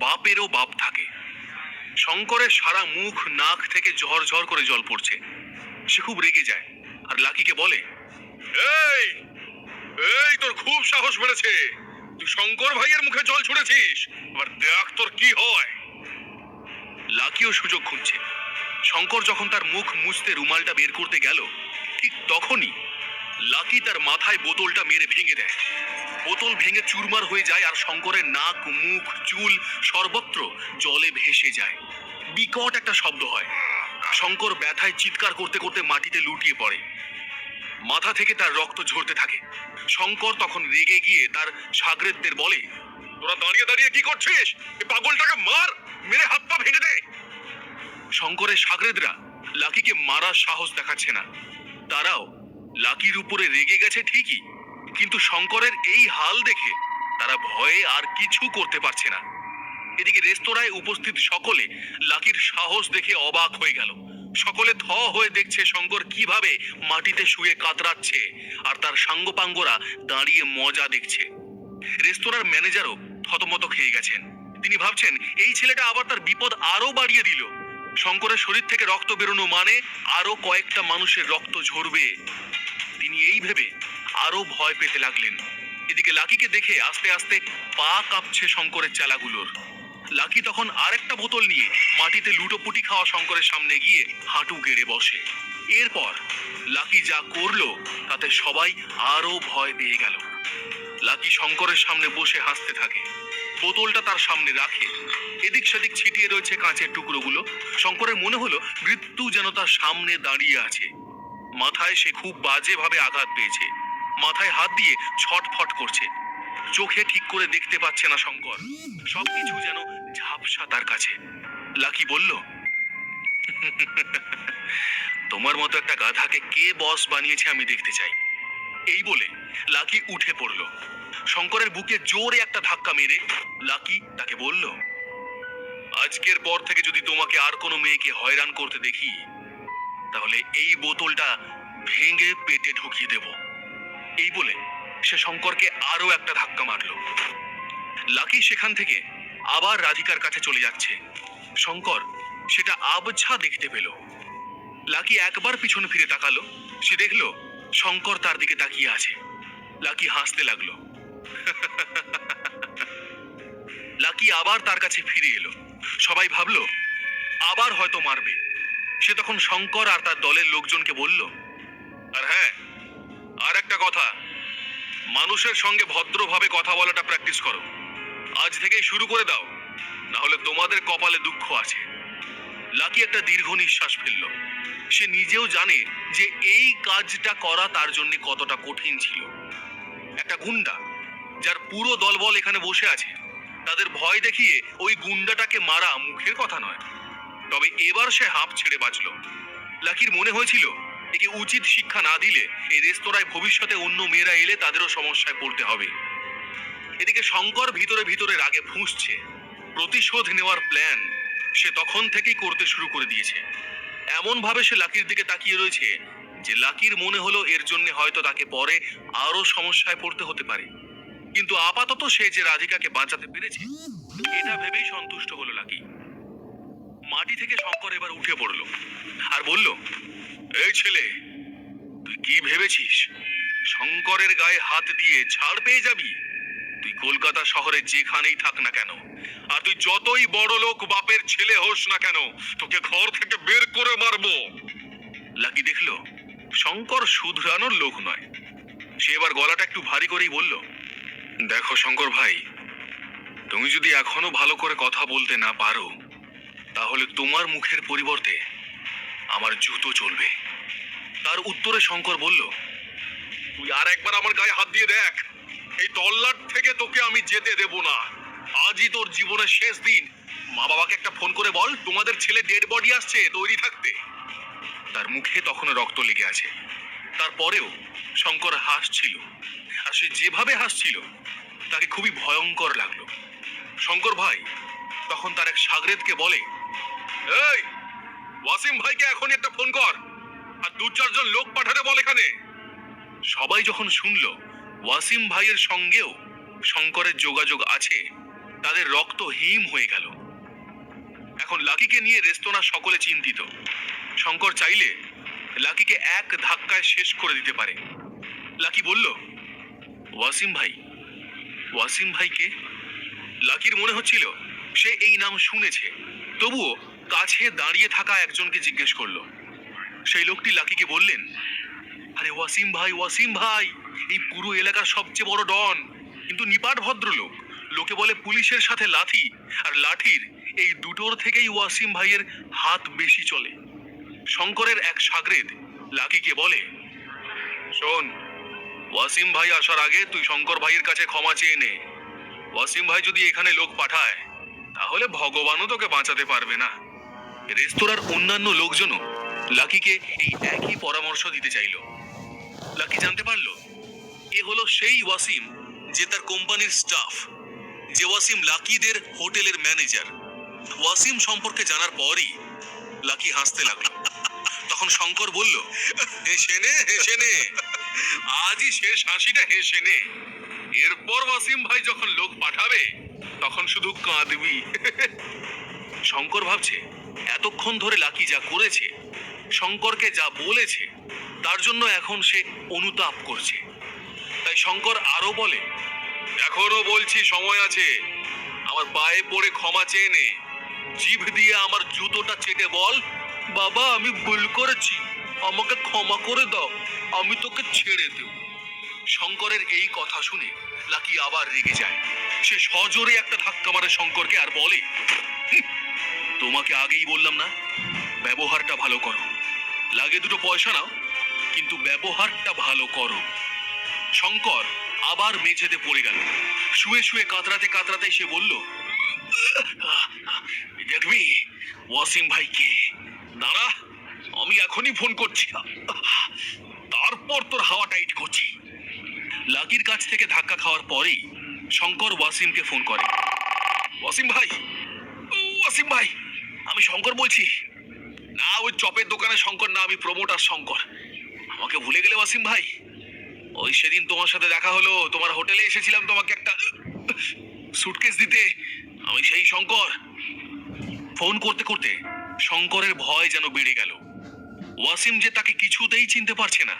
বাপেরও বাপ থাকে। শঙ্করের সারা মুখ নাক থেকে ঝরঝর করে জল পড়ছে। সে খুব রেগে যায় আর লাকিকে বলে, এই এই তোর খুব সাহস বেড়েছে, তুই শঙ্কর ভাইয়ের মুখে জল ছুঁড়েছিস, এবার দেখ তোর কি হয়। লাকিও সুযোগ খুঁজছে। শঙ্কর যখন তার মুখ মুছতে রুমালটা বের করতে গেল, ঠিক তখনই লাকি তার মাথায় বোতলটা মেরে ভেঙে দেয়। বোতল ভেঙে চুরমার হয়ে যায় আর শঙ্করের নাক, মুখ, চুল সর্বত্র জলে ভেসে যায়। বিকট একটা শব্দ হয়। শঙ্কর ব্যথায় চিৎকার করতে করতে মাটিতে লুটিয়ে পড়ে। মাথা থেকে তার রক্ত ঝরতে থাকে। শঙ্কর তখন রেগে গিয়ে তার শাগরেদদের বলে, তোরা দাঁড়িয়ে দাঁড়িয়ে কি করছিস? এই পাগলটাকে মার, মেরে হাত পা ভেঙে দে। শঙ্করের শাগরেদরা লাকিকে মারার সাহস দেখাচ্ছে না। তারাও লাকির উপরে রেগে গেছে ঠিকই, কিন্তু শঙ্করের এই হাল দেখে তারা ভয়ে আর কিছু করতে পারছে না। এদিকে রেস্তোরাঁয় উপস্থিত সকলে লাকির সাহস দেখে অবাক হয়ে গেল। সকলে থ হয়ে দেখছে শঙ্কর কিভাবে মাটিতে শুয়ে কাতরাচ্ছে, আর তার সাঙ্গপাঙ্গরা দাঁড়িয়ে মজা দেখছে। রেস্তোরাঁর ম্যানেজারও থতমত খেয়ে গেছেন। তিনি ভাবছেন, এই ছেলেটা আবার তার বিপদ আরো বাড়িয়ে দিল। শঙ্করের শরীর থেকে রক্ত বেরোনো মানে আরো কয়েকটা মানুষের রক্ত ঝরবে। তিনি এই ভেবে আরো ভয় পেতে লাগলেন। এদিকে লাকিকে দেখে আস্তে আস্তে পা কাঁপছে শঙ্করের চেলাগুলোর। লাকি তখন আরেকটা বোতল নিয়ে মাটিতে লুটোপুটি খাওয়া শঙ্করের সামনে গিয়ে হাঁটু গেড়ে বসে। এরপর লাকি যা করলো তাতে সবাই আরো ভয় পেয়ে গেল। লাকি শঙ্করের সামনে বসে হাসতে থাকে, বোতলটা তার সামনে রাখে। এদিক সেদিক ছিটিয়ে রয়েছে কাঁচের টুকরোগুলো। শঙ্করের মনে হলো মৃত্যু যেন তার সামনে দাঁড়িয়ে আছে। মাথায় সে খুব বাজেভাবে আঘাত পেয়েছে। মাথায় হাত দিয়ে ছটফট করছে। চোখে ঠিক করে দেখতে পাচ্ছে না শঙ্কর। সবকিছু যেন ঝাপসা তার কাছে। লাকি বলল, তোমার মতো একটা গাধাকে কে বস বানিয়েছে আমি দেখতে চাই। এই বলে লাকি উঠে পড়ল। শঙ্করের বুকে জোরে একটা ধাক্কা মেরে লাকি তাকে বলল, আজকের পর থেকে যদি তোমাকে আর কোনো মেয়েকে হয়রান করতে দেখি, তাহলে এই বোতলটা ভেঙে পেটে ঢুকিয়ে দেব। এই বলে সে শঙ্করকে আরো একটা ধাক্কা মারল। লাকি সেখান থেকে আবার রাধিকার কাছে চলে যাচ্ছে। শঙ্কর সেটা আবছা দেখতে পেল। লাকি একবার পিছনে ফিরে তাকালো। সে দেখলো শঙ্কর তার দিকে তাকিয়ে আছে। লাকি হাসতে লাগলো। লাকি আবার তার কাছে ফিরে এলো। সবাই ভাবলো আবার হয়তো মারবে। সে তখন শঙ্কর আর তার দলের লোকজনকে বলল, আর হ্যাঁ, আর একটা কথা, মানুষের সঙ্গে ভদ্রভাবে কথা বলাটা প্র্যাকটিস করো। আজ থেকেই শুরু করে দাও, না হলে তোমাদের কপালে দুঃখ আছে। লাকি একটা দীর্ঘ নিঃশ্বাস ফেলল। সে নিজেও জানে যে এই কাজটা করা তার জন্য কতটা কঠিন ছিল। একটা গুন্ডা যার পুরো দলবল এখানে বসে আছে, তাদের ভয় দেখিয়ে ওই গুন্ডাটাকে মারা মুখের কথা নয়। তবে এবার সে হাঁপ ছেড়ে বাঁচল। লাকির মনে হয়েছিল একে উচিত শিক্ষা না দিলে এই রেস্তোরাঁয় ভবিষ্যতে অন্য মেয়েরা এলে তাদেরও সমস্যায় পড়তে হবে। এদিকে শঙ্কর ভিতরে ভিতরে রাগে ফুঁসছে। প্রতিশোধ নেওয়ার প্ল্যান সে তখন থেকেই করতে শুরু করে দিয়েছে। এমন ভাবে সে লাকির দিকে তাকিয়ে রয়েছে যে লাকির মনে হলো এর জন্য হয়তো তাকে পরে আরো সমস্যায় পড়তে হতে পারে। কিন্তু আপাতত সে যে রাধিকাকে বাঁচাতে পেরেছে এটা ভেবেই সন্তুষ্ট হলো লাকি। মাটি থেকে শঙ্কর এবার উঠে পড়ল আর বলল, এই ছেলে, তুই কি ভেবেছিস শঙ্করের গায়ে হাত দিয়ে ছাড় পেয়ে যাবি? তুই কলকাতা শহরে যেখানেই থাক না কেন, আর তুই যতই বড় লোক বাপের ছেলে হোস না কেন, তোকে ঘর থেকে বের করে মারবো। লাকি দেখলো শঙ্কর শুধরানোর লোক নয়। সে এবার গলাটা একটু ভারী করেই বলল, দেখো শঙ্কর ভাই, তুমি যদি এখনো ভালো করে কথা বলতে না পারো, তাহলে তোমার মুখের পরিবর্তে আমার জুতো চলবে। তার উত্তরে শঙ্কর বলল, তুই আর একবার আমার গায়ে হাত দিয়ে দেখ, এই তল্লাট থেকে তোকে আমি যেতে দেব না। আজই তোর জীবনের শেষ দিন। মা বাবাকে একটা ফোন করে বল তোমাদের ছেলে ডেড বডি আসছে, তৈরি থাকতে। তার মুখে তখনও রক্ত লেগে আছে। তারপরেও শঙ্কর হাসছিল, আর সে যেভাবে হাসছিল তাকে খুবই ভয়ঙ্কর লাগলো। শঙ্কর ভাই তখন তার এক শাগরেদকে বলে, এই ওয়াসিম ভাইকে এখনই একটা ফোন কর, আর 2-4 জন লোক পাঠাতে বল এখানে। সবাই যখন শুনলো ওয়াসিম ভাইয়ের সঙ্গেও শঙ্করের যোগাযোগ আছে, তাদের রক্ত হিম হয়ে গেল। এখন লাকিকে নিয়ে রেস্তোরাঁ সকলে চিন্তিত। শঙ্কর চাইলে লাকিকে এক ধাক্কায় শেষ করে দিতে পারে। লাকি বলল, ওয়াসিম ভাই। ওয়াসিম ভাইকে? লাকির মনে হচ্ছিল সে এই নাম শুনেছে, তবুও কাছে দাঁড়িয়ে থাকা একজনকে জিজ্ঞেস করলো। সেই লোকটি লাকিকে বললেন, আরে ওয়াসিম ভাই, ওয়াসিম ভাই, এই পুরো এলাকার সবচেয়ে বড় ডন, কিন্তু নিপাট ভদ্রলোক। লোকে বলে পুলিশের সাথে লাঠি আর লাঠির এই দুটোর থেকেই ওয়াসিম ভাইয়ের হাত বেশি চলে। শঙ্করের এক শাগরেদ লাকিকে বলে, শোন, ওয়াসিম ভাই আসার আগে তুই শঙ্কর ভাইয়ের কাছে ক্ষমা চেয়ে নে। ওয়াসিম ভাই যদি এখানে লোক পাঠায় তাহলে ভগবানও তোকে বাঁচাতে পারবে না। রেস্তোরাঁর অন্যান্য লোকজনও লাকিকে এই একই পরামর্শ দিতে চাইল। লাকি জানতে পারল এ হলো সেই ওয়াসিম যে তার কোম্পানির স্টাফ, যে ওয়াসিম লাকিদের হোটেলের ম্যানেজার। ওয়াসিম সম্পর্কে জানার পরই লাকি হাসতে লাগলো। তখন শঙ্কর বলল, হেসে নে, হেসে নে, আজই শেষ হাসিটা হেসে নে। এরপর ওয়াসিম ভাই যখন লোক পাঠাবে তখন শুধু কাঁদবি। শঙ্কর ভাবছে এতক্ষণ ধরে লাকি যা করেছে, শঙ্করকে যা বলেছে, তার জন্য এখন সে অনুতাপ করছে। তাই শঙ্কর আরো বলে, এখনো বলছি সময় আছে, আমার পায়ে পড়ে ক্ষমা চেয়ে নে। জিভ দিয়ে আমার জুতোটা চেটে বল, বাবা আমি ভুল করেছি, আমাকে ক্ষমা করে দাও, আমি তোকে ছেড়ে দেব। শঙ্করের এই কথা শুনে লাকি আবার রেগে যায়। সে সজোরে একটা ধাক্কা মারে শঙ্করকে আর বলে, তোমাকে আগেই বললাম না, ব্যবহারটা ভালো করো। লাগে দুটো পয়সা নাও, কিন্তু ব্যবহারটা ভালো করো। শঙ্কর আবার মেঝেতে পড়ে গেল। শুয়ে শুয়ে কাতরাতে কাতরাতে সে বলল, দেখবি ওয়াসিম ভাই কে? দাঁড়া, আমি এখনই ফোন করছি, তারপর তোর হাওয়া টাইট করছি। লাকির কাছ থেকে ধাক্কা খাওয়ার পরেই শঙ্কর ওয়াসিমকে ফোন করে। ওয়াসিম ভাই, ওয়াসিম ভাই, আমি শঙ্কর বলছি। না, ওই চপের দোকানে শঙ্কর না, আমি প্রমোটার শঙ্কর। আমাকে ভুলে গেলে ওয়াসিম ভাই? ওই সেদিন তোমার সাথে দেখা হলো, তোমার হোটেলে এসেছিলাম তোমাকে একটা সুটকেস দিতে, আমি সেই শঙ্কর। ফোন করতে করতে শঙ্করের ভয় যেন বেড়ে গেল। ওয়াসিম যে তাকে কিছুতেই চিনতে পারছে না।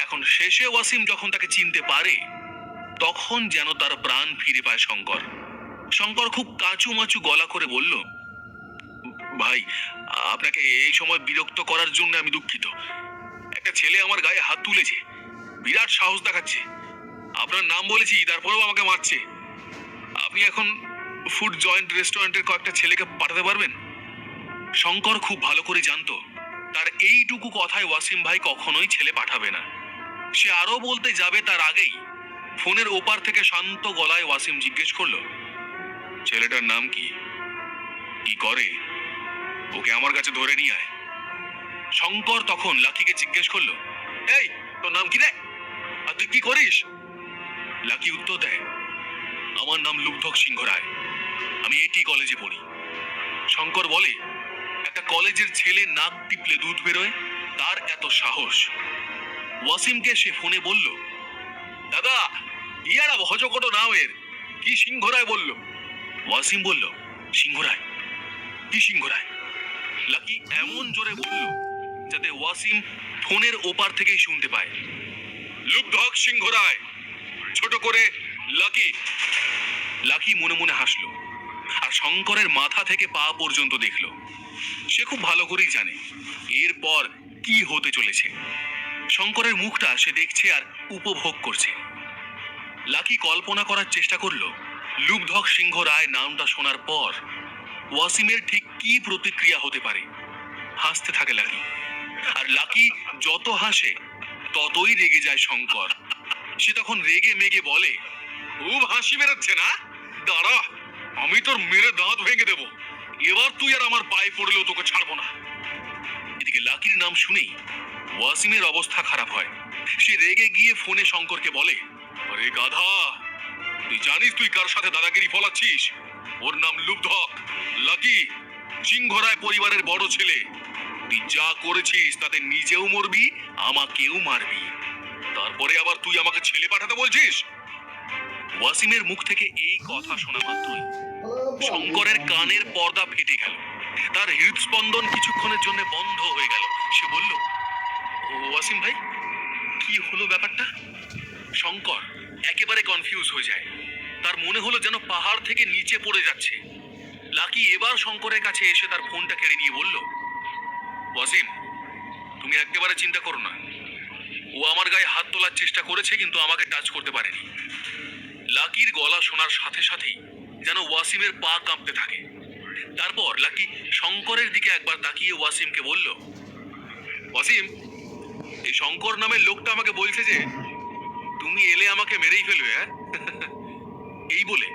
এখন শেষে ওয়াসিম যখন তাকে চিনতে পারে, তখন যেন তার প্রাণ ফিরে পায় শঙ্কর। শঙ্কর খুব কাঁচুমাচু গলা করে বলল, ভাই, আপনাকে এই সময় বিরক্ত করার জন্য আমি দুঃখিত। একটা ছেলে আমার গায়ে হাত তুলেছে, বিরাট সাহস দেখাচ্ছে। আপনার নাম বলেছি, তারপরেও আমাকে মারছে। আপনি এখন ফুড জয়েন্ট রেস্টুরেন্টের কয়েকটা ছেলেকে পাঠাতে পারবেন? শঙ্কর খুব ভালো করে জানতো তার এইটুকু কথায় ওয়াসিম ভাই কখনোই ছেলে পাঠাবে না। সে আরো বলতে যাবে তার আগেই ফোনের ওপার থেকে শান্ত গলায় ওয়াসিম জিজ্ঞেস করলো, ছেলেটার নাম কি? কি করে? ওকে আমার কাছে ধরে নিয়ে আয়। শঙ্কর তখন লাকিকে জিজ্ঞেস করলো, এই তোর নাম কি রে, আর তুই কি করিস? লাকি উত্তর দেয়, আমার নাম লুব্ধক সিংহ রায়, আমি এটি কলেজে পড়ি। শঙ্কর বলে, একটা কলেজের ছেলে নাক টিপলে দুধ বেরোয়, তার এত সাহস? ওয়াসিমকে সে ফোনে বলল, দাদা, ইয়ারা ভজকট নাও এর, কি সিংহ রায় বলল? ওয়াসিম বলল, সিংহ রায়? কি সিংহ রায়? লাকি এমন জোরে বলল যাতে ওয়াসিম ফোনের ওপার থেকেই শুনতে পায়, লুব্ধক সিংহ রায়, ছোট করে লাকি। লাকি মনে মনে হাসলো আর শঙ্করের মাথা থেকে পা পর্যন্ত দেখলো। সে খুব ভালো করেই জানে এরপর কি হতে চলেছে। শঙ্করের মুখটা সে দেখছে আর উপভোগ করছে। লাকি কল্পনা করার চেষ্টা করলো লুব্ধক সিংহ রায় নামটা শোনার পর ওয়াসিমের ঠিক কি প্রতিক্রিয়া হতে পারে। হাসতে থাকে লাকি, আর লাকি যত হাসে ততই রেগে যায় শঙ্কর। সে তখন রেগে মেগে বলে, খুব হাসি বেরোচ্ছে না? দাঁড়া, আমি তোর মেরে দাঁত ভেঙে দেব। এবার তুই আর আমার পায়ে পড়লেও তোকে ছাড়বো না। এদিকে লাকির নাম শুনেই ওয়াসিমের অবস্থা খারাপ হয়। সে রেগে গিয়ে ফোনে শঙ্করকে বলে, আরে গাধা, তুই জানিস তুই কার সাথে দাদাগিরি ফলাচ্ছিস? ওর নাম লুব্ধক, লাকি, সিংহ রায় পরিবারের বড় ছেলে। তুই যা করেছিস তাতে নিজেও মরবি, আমাকেও মারবি, তারপরে আবার তুই আমাকে ছেলে পাঠাতে বলছিস? ওয়াসিমের মুখ থেকে এই কথা শোনা মাত্রই শঙ্করের কানের পর্দা ফেটে গেল। তার হৃদস্পন্দন কিছুক্ষণের জন্য বন্ধ হয়ে গেল। সে বলল, ওয়াসিম ভাই, কি হলো ব্যাপারটা? শঙ্কর একেবারে কনফিউজ হয়ে যায়। তার মনে হলো যেন পাহাড় থেকে নিচে পড়ে যাচ্ছে। লাকি এবার শঙ্করের কাছে এসে তার ফোনটা কেড়ে নিয়ে বলল, ওয়াসিম, তুমি একেবারে চিন্তা করো না। ও আমার গায়ে হাত তোলার চেষ্টা করেছে, কিন্তু আমাকে টাচ করতে পারেনি। লাকির গলা শোনার সাথে সাথেই যেন ওয়াসিমের পা কাঁপতে থাকে। তারপর লাকি শঙ্করের দিকে একবার তাকিয়ে ওয়াসিমকে বলল, ওয়াসিম, এই শঙ্কর নামের লোকটা আমাকে বলছে যে তুমি এলে আমাকে মেরেই ফেলবে। হ্যাঁ? এই বলে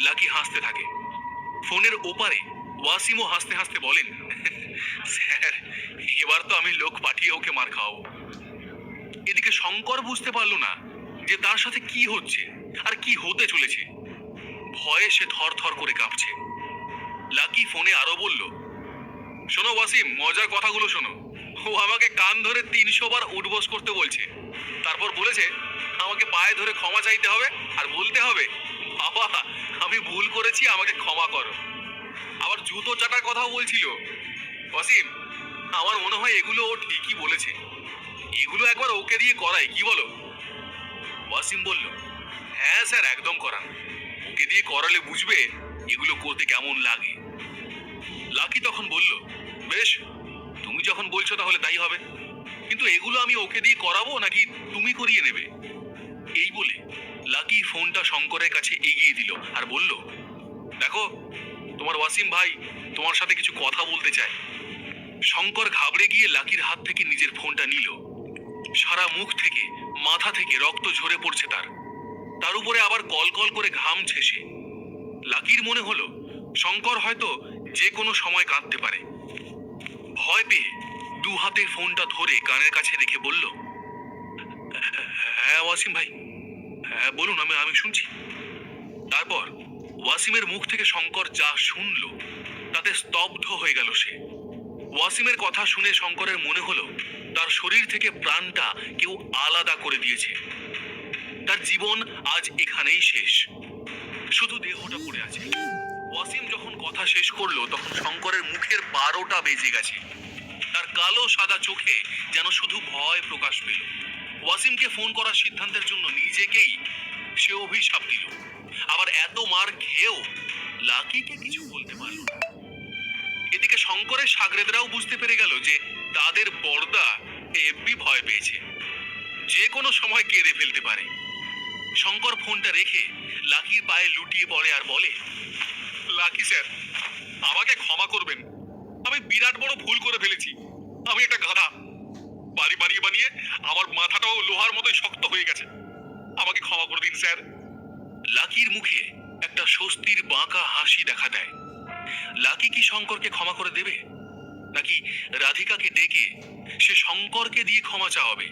লাকি হাসতে থাকে। ফোনের ওপারে ওয়াসিমও হাসতে হাসতে বলেন, স্যার, এবার তো আমি লোক পাঠিয়ে ওকে মার খাওয়াবো। এদিকে শঙ্কর বুঝতে পারল না যে তার সাথে কি হচ্ছে আর কি হতে চলেছে। ভয়ে সে থর থর করে কাঁপছে। লাকি ফোনে আরো বলল, শোনো ওয়াসিম, মজার কথাগুলো শোনো। ও আমাকে কান ধরে 300 বার উঠবোস করতে বলছে। তারপর বলেছে আমাকে পায়ে ধরে ক্ষমা চাইতে হবে আর বলতে হবে, বাবা, আমি ভুল করেছি, আমাকে ক্ষমা করো। আবার জুতো চাটার কথাও বলছিল। ওয়াসিম, আমার মনে হয় এগুলো ও ঠিকই বলেছে। এগুলো একবার ওকে দিয়ে করাই, কি বলো? ওয়াসিম বলল, হ্যাঁ স্যার, একদম করান। ওকে দিয়ে করালে বুঝবে এগুলো করতে কেমন লাগে। লাকি তখন বলল, বেশ, তুমি যখন বলছো তাহলে তাই হবে। কিন্তু এগুলো আমি ওকে দিয়ে করাবো নাকি তুমি করিয়ে নেবে? এই বলে লাকি ফোনটা শঙ্করের কাছে এগিয়ে দিল আর বলল, দেখো, তোমার ওয়াসিম ভাই তোমার সাথে কিছু কথা বলতে চায়। শঙ্কর ঘাবড়ে গিয়ে লাকির হাত থেকে নিজের ফোনটা নিল। সারা মুখ থেকে মাথা থেকে রক্ত ঝরে পড়ছে তার উপরে আবার কল কল করে ঘামছে সে। লাকির মনে হলো শঙ্কর হয়তো যে কোনো সময় কাঁদতে পারে। ভয় পেয়ে দু হাতে ফোনটা ধরে কানের কাছে রেখে বলল, হ্যাঁ ওয়াসিম ভাই, হ্যাঁ বলুন, আমি শুনছি। তারপর ওয়াসিমের মুখ থেকে শঙ্কর যা শুনল তাতে স্তব্ধ হয়ে গেল সে। ওয়াসিমের কথা শুনে শঙ্করের মনে হলো তার শরীর থেকে প্রাণটা কেউ আলাদা করে দিয়েছে। তার জীবন আজ এখানেই শেষ, শুধু দেহটা পড়ে আছে। ওয়াসিম যখন কথা শেষ করলো তখন শঙ্করের মুখের 12টা বেজে গেছে। তার কালো সাদা চোখে যেন শুধু ভয় প্রকাশ পেল। ওয়াসিমকে ফোন করার সিদ্ধান্তের জন্য নিজেকেই সে অভিশাপ দিল। আবার এত মার খেয়েও লাকিকে কিছু বলতে পারল না। এদিকে শঙ্করের সাগরেদরাও বুঝতে পেরে গেল যে তাদের বড়দা হেব্বি ভয় পেয়েছে, যে কোনো সময় কেঁদে ফেলতে পারে। শঙ্কর ফোনটা রেখে লাকির পায়ে লুটিয়ে পড়ে আর বলে, লাকি স্যার, আমাকে ক্ষমা করবেন। আমি বিরাট বড় ভুল করে ফেলেছি। আমি একটা গাধা। বাড়ি বানিয়ে বানিয়ে আমার মাথাটাও লোহার মতোই শক্ত হয়ে গেছে। আমাকে ক্ষমা করে দিন স্যার। লাকির মুখে একটা স্বস্তির বাঁকা হাসি দেখা দেয়। লাকি কি শঙ্করকে ক্ষমা করে দেবে, নাকি রাধিকাকে ডেকে সে শঙ্করকে দিয়ে ক্ষমা চাওয়াবে?